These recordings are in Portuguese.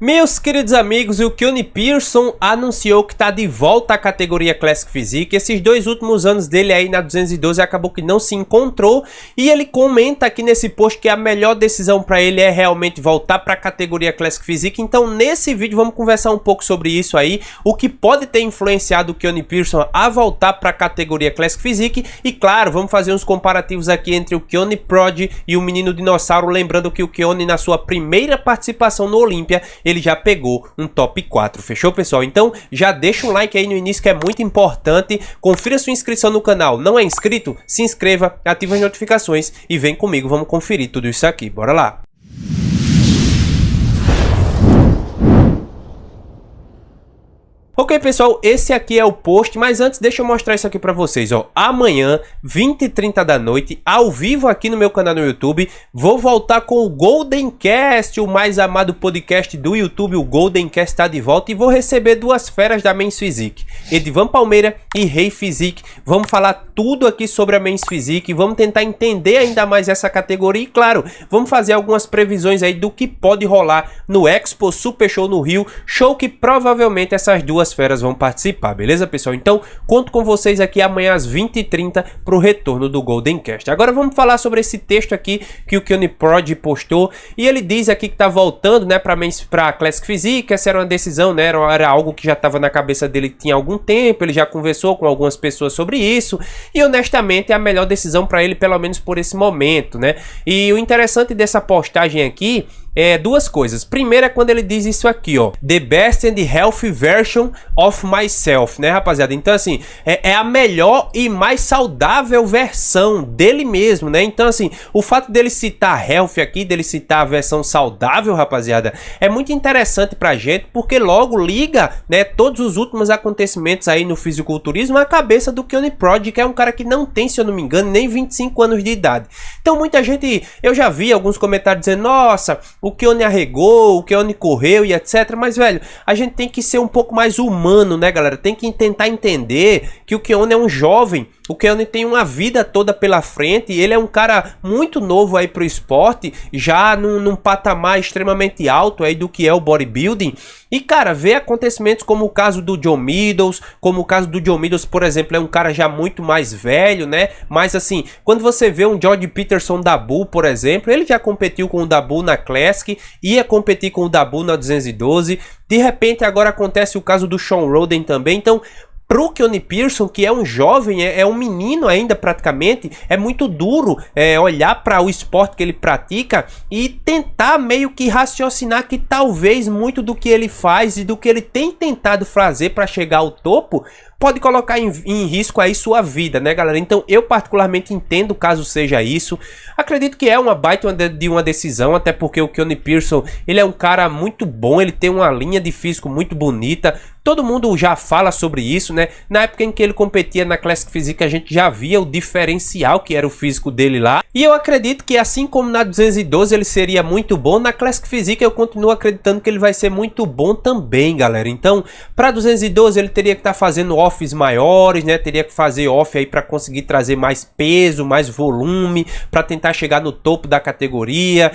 Meus queridos amigos, o Keone Pearson anunciou que está de volta à categoria Classic Physique. Esses dois últimos anos dele aí na 212 acabou que não se encontrou. E ele comenta aqui nesse post que a melhor decisão para ele é realmente voltar para a categoria Classic Physique. Então nesse vídeo vamos conversar um pouco sobre isso aí. O que pode ter influenciado o Keone Pearson a voltar para a categoria Classic Physique. E claro, vamos fazer uns comparativos aqui entre o Keone Prod e o Menino Dinossauro. Lembrando que o Keone na sua primeira participação no Olympia, ele já pegou um top 4, fechou, pessoal? Então já deixa um like aí no início que é muito importante, confira sua inscrição no canal, não é inscrito? Se inscreva, ative as notificações e vem comigo, vamos conferir tudo isso aqui, bora lá! Ok, pessoal, esse aqui é o post, mas antes deixa eu mostrar isso aqui pra vocês, ó. Amanhã, 20h30 da noite, ao vivo aqui no meu canal no YouTube, vou voltar com o Golden Cast, o mais amado podcast do YouTube. O Golden Cast tá de volta e vou receber duas feras da Men's Physique, Edivan Palmeira e Rei Physique. Vamos falar tudo aqui sobre a Men's Physique, vamos tentar entender ainda mais essa categoria e, claro, vamos fazer algumas previsões aí do que pode rolar no Expo Super Show no Rio, show que provavelmente essas duas feras vão participar, beleza, pessoal? Então, conto com vocês aqui amanhã às 20h30 para o retorno do Golden Cast. Agora vamos falar sobre esse texto aqui que o Keone Prod postou, e ele diz aqui que tá voltando, né, para Classic Physique. Essa era uma decisão, né, era algo que já estava na cabeça dele tinha algum tempo, ele já conversou com algumas pessoas sobre isso, e honestamente é a melhor decisão para ele, pelo menos por esse momento, né? E o interessante dessa postagem aqui é duas coisas. Primeiro é quando ele diz isso aqui, ó, the best and healthy version of myself, né, rapaziada? Então assim, é a melhor e mais saudável versão dele mesmo, né? Então assim, o fato dele citar health aqui, dele citar a versão saudável, rapaziada, é muito interessante pra gente, porque logo liga, né, todos os últimos acontecimentos aí no fisiculturismo à cabeça do Keone Prod, que é um cara que não tem, se eu não me engano, nem 25 anos de idade. Então muita gente, eu já vi alguns comentários dizendo, nossa, o Keone arregou, o Keone correu e etc. Mas, velho, a gente tem que ser um pouco mais humano, né, galera? Tem que tentar entender que o Keone é um jovem, o Keone tem uma vida toda pela frente, e ele é um cara muito novo aí pro esporte, já num patamar extremamente alto aí do que é o bodybuilding. E, cara, ver acontecimentos como o caso do John Meadows, por exemplo, é um cara já muito mais velho, né? Mas, assim, quando você vê um George Peterson da Bull, por exemplo, ele já competiu com o da Bull na Classic, ia competir com o da Bull na 212, de repente agora acontece o caso do Shawn Rhoden também. Então, pro Keone Pearson, que é um jovem, é um menino ainda praticamente, é muito duro olhar para o esporte que ele pratica e tentar meio que raciocinar que talvez muito do que ele faz e do que ele tem tentado fazer para chegar ao topo pode colocar em risco aí sua vida, né, galera? Então eu particularmente entendo caso seja isso. Acredito que é uma baita de uma decisão, até porque o Keone Pearson, ele é um cara muito bom, ele tem uma linha de físico muito bonita. Todo mundo já fala sobre isso, né? Na época em que ele competia na Classic Physique, a gente já via o diferencial que era o físico dele lá. E eu acredito que assim como na 212 ele seria muito bom, na Classic Physique eu continuo acreditando que ele vai ser muito bom também, galera. Então, para 212 ele teria que estar fazendo offs maiores, né? Teria que fazer off aí para conseguir trazer mais peso, mais volume, para tentar chegar no topo da categoria,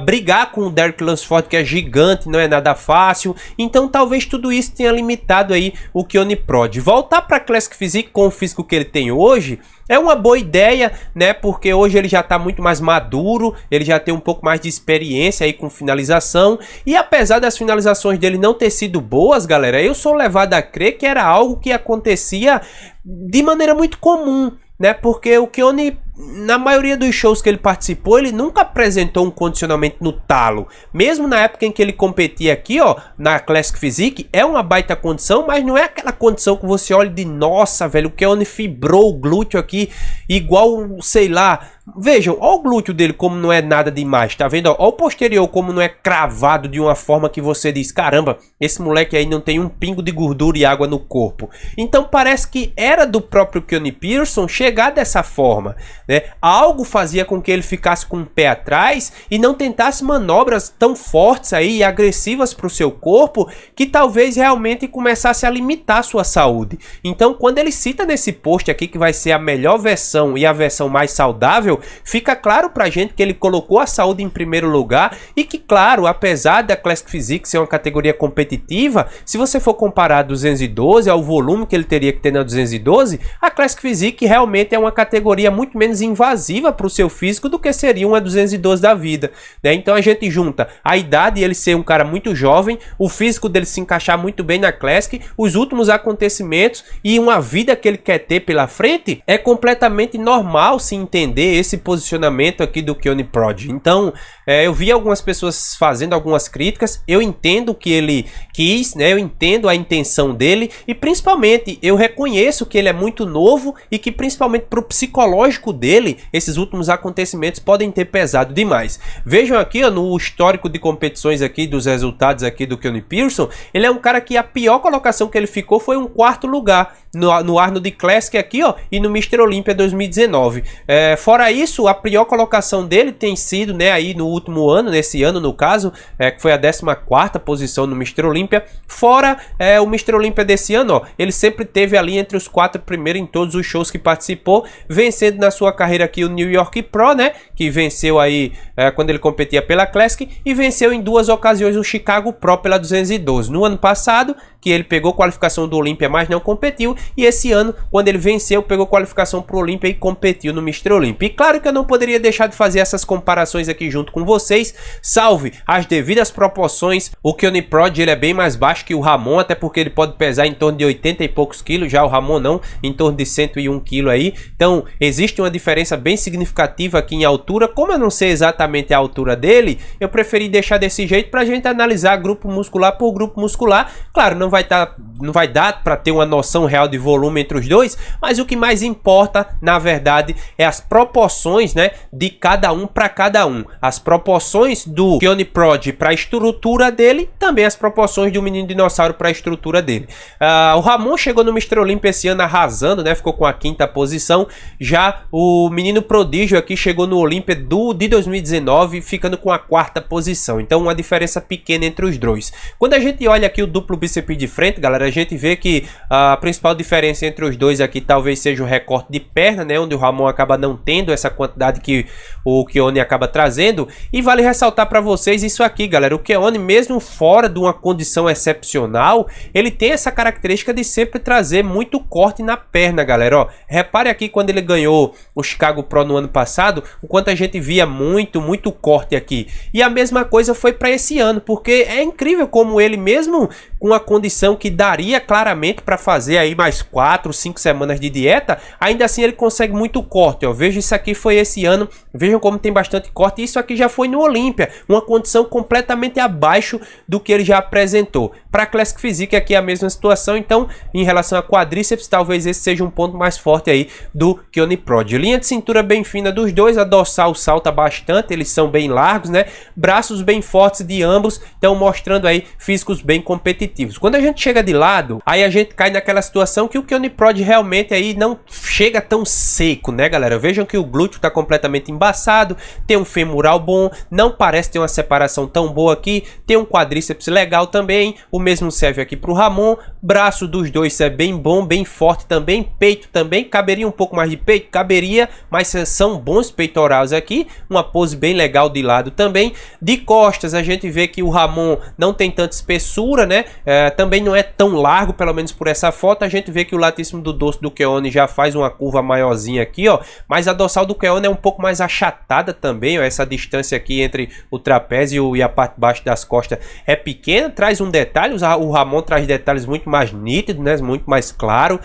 brigar com o Derek Lunsford, que é gigante, não é nada fácil. Então, talvez tudo isso tenha limitado aí o Keone Prod. Voltar para Classic Physique com o físico que ele tem hoje é uma boa ideia, né? Porque hoje ele já tá muito mais maduro, ele já tem um pouco mais de experiência aí com finalização. E apesar das finalizações dele não ter sido boas, galera, eu sou levado a crer que era algo que acontecia de maneira muito comum, né? Porque o Keone, na maioria dos shows que ele participou, ele nunca apresentou um condicionamento no talo. Mesmo na época em que ele competia aqui, ó, na Classic Physique, é uma baita condição, mas não é aquela condição que você olha de, nossa, velho, o Keone fibrou o glúteo aqui igual, sei lá. Vejam, ó o glúteo dele como não é nada demais, tá vendo? Ó o posterior como não é cravado de uma forma que você diz, caramba, esse moleque aí não tem um pingo de gordura e água no corpo. Então parece que era do próprio Keone Pearson chegar dessa forma, né? Algo fazia com que ele ficasse com o pé atrás e não tentasse manobras tão fortes aí e agressivas para o seu corpo, que talvez realmente começasse a limitar a sua saúde. Então quando ele cita nesse post aqui que vai ser a melhor versão e a versão mais saudável, saudável, fica claro pra gente que ele colocou a saúde em primeiro lugar e que, claro, apesar da Classic Physique ser uma categoria competitiva, se você for comparar a 212 ao volume que ele teria que ter na 212, a Classic Physique realmente é uma categoria muito menos invasiva para o seu físico do que seria uma 212 da vida, né? Então a gente junta a idade, ele ser um cara muito jovem, o físico dele se encaixar muito bem na Classic, os últimos acontecimentos e uma vida que ele quer ter pela frente, é completamente normal se entender esse posicionamento aqui do Keone Prod. Então eu vi algumas pessoas fazendo algumas críticas, eu entendo o que ele quis, né? Eu entendo a intenção dele e principalmente eu reconheço que ele é muito novo e que principalmente para o psicológico dele, esses últimos acontecimentos podem ter pesado demais. Vejam aqui, ó, no histórico de competições aqui, dos resultados aqui do Keone Pearson, ele é um cara que a pior colocação que ele ficou foi um 4º lugar no Arnold Classic aqui, ó, e no Mr. Olympia 2019. Fora isso, a pior colocação dele tem sido, né, aí no último ano, nesse ano no caso, que foi a 14ª posição no Mr. Olympia. Fora o Mr. Olympia desse ano, ó, ele sempre teve ali entre os 4 primeiros em todos os shows que participou, vencendo na sua carreira aqui o New York Pro, né, que venceu aí quando ele competia pela Classic, e venceu em 2 ocasiões o Chicago Pro pela 212. No ano passado, que ele pegou qualificação do Olympia, mas não competiu, e esse ano, quando ele venceu, pegou qualificação para o Olympia e competiu no Mr. Olympia. E claro que eu não poderia deixar de fazer essas comparações aqui junto com vocês, salve as devidas proporções. O Keone Prod, ele é bem mais baixo que o Ramon, até porque ele pode pesar em torno de 80 e poucos quilos, já o Ramon não, em torno de 101 quilos aí. Então, existe uma diferença bem significativa aqui em altura. Como eu não sei exatamente a altura dele, eu preferi deixar desse jeito para a gente analisar grupo muscular por grupo muscular. Claro, não vai dar para ter uma noção real de volume entre os dois, mas o que mais importa, na verdade, é as proporções, né, de cada um para cada um. As proporções do Keone Prod para a estrutura dele, também as proporções do Menino Dinossauro para a estrutura dele. O Ramon chegou no Mr. Olympia esse ano arrasando, né, ficou com a 5ª posição. Já o Menino Prodígio aqui chegou no Olympia de 2019, ficando com a 4ª posição. Então, uma diferença pequena entre os dois. Quando a gente olha aqui o duplo bíceps de frente, galera, a gente vê que a principal diferença entre os dois aqui talvez seja o recorte de perna, né, onde o Ramon acaba não tendo essa quantidade que o Keone acaba trazendo. E vale ressaltar para vocês isso aqui, galera, o Keone, mesmo fora de uma condição excepcional, ele tem essa característica de sempre trazer muito corte na perna, galera, ó. Repare aqui quando ele ganhou o Chicago Pro no ano passado, o quanto a gente via muito corte aqui. E a mesma coisa foi para esse ano, porque é incrível como ele, mesmo com a condição que daria claramente para fazer aí mais 4, 5 semanas de dieta, ainda assim ele consegue muito corte, ó. Veja, isso aqui foi esse ano, vejam como tem bastante corte. Isso aqui já foi no Olympia, uma condição completamente abaixo do que ele já apresentou. Para a Classic Physique aqui é a mesma situação. Então, em relação a quadríceps, talvez esse seja um ponto mais forte aí do Keone Prod. Linha de cintura bem fina dos dois, a dorsal salta bastante, eles são bem largos, né? Braços bem fortes de ambos, então mostrando aí físicos bem competitivos. Quando a gente chega de lado, aí a gente cai naquela situação que o Keone Prod realmente aí não chega tão seco, né, galera? Vejam que o glúteo está completamente embaçado, tem um femoral bom, não parece ter uma separação tão boa aqui, tem um quadríceps legal também, o mesmo serve aqui para o Ramon. Braço dos dois é bem bom, bem forte também, peito também, caberia um pouco mais de peito, caberia, mas são bons peitorais aqui, uma pose bem legal de lado também. De costas a gente vê que o Ramon não tem tanta espessura, né? Também não é tão largo, pelo menos por essa foto. A gente vê que o latíssimo do dorso do Keone já faz uma curva maiorzinha aqui, ó, mas a dorsal do Keone é um pouco mais achatada também, ó. Essa distância aqui entre o trapézio e a parte de baixo das costas é pequena, traz um detalhe. O Ramon traz detalhes muito mais nítidos, né? Muito mais claro.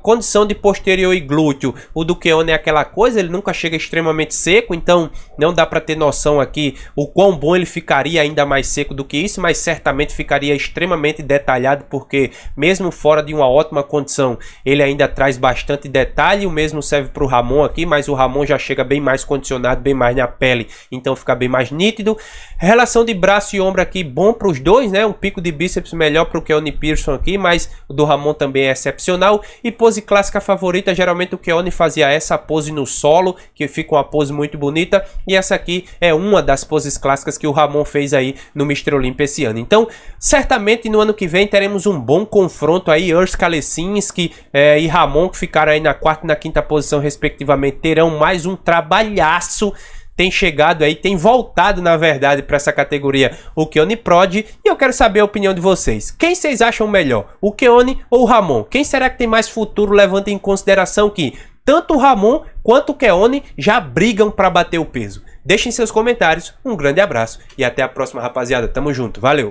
Condição de posterior e glúteo, o do Keone é aquela coisa, ele nunca chega extremamente seco, então não dá para ter noção aqui o quão bom ele ficaria ainda mais seco do que isso, mas certamente ficaria extremamente detalhado, porque mesmo fora de uma ótima condição, ele ainda traz bastante detalhe. O mesmo serve para o Ramon aqui, mas o Ramon já chega bem mais condicionado, bem mais na pele, então fica bem mais nítido. Relação de braço e ombro aqui, bom para os dois, né? Um pico de bíceps melhor para o Keone Pearson aqui, mas o do Ramon também é excepcional. E pose clássica favorita, geralmente o Keone fazia essa pose no solo, que fica uma pose muito bonita, e essa aqui é uma das poses clássicas que o Ramon fez aí no Mr. Olympia esse ano. Então, certamente que no ano que vem teremos um bom confronto aí. Urs Kalecinski e Ramon, que ficaram aí na 4ª e na 5ª posição respectivamente, terão mais um trabalhaço. Tem chegado aí, tem voltado na verdade para essa categoria o Keone Prod, e eu quero saber a opinião de vocês. Quem vocês acham melhor, o Keone ou o Ramon? Quem será que tem mais futuro, levando em consideração que tanto o Ramon quanto o Keone já brigam para bater o peso? Deixem seus comentários, um grande abraço e até a próxima, rapaziada. Tamo junto, valeu!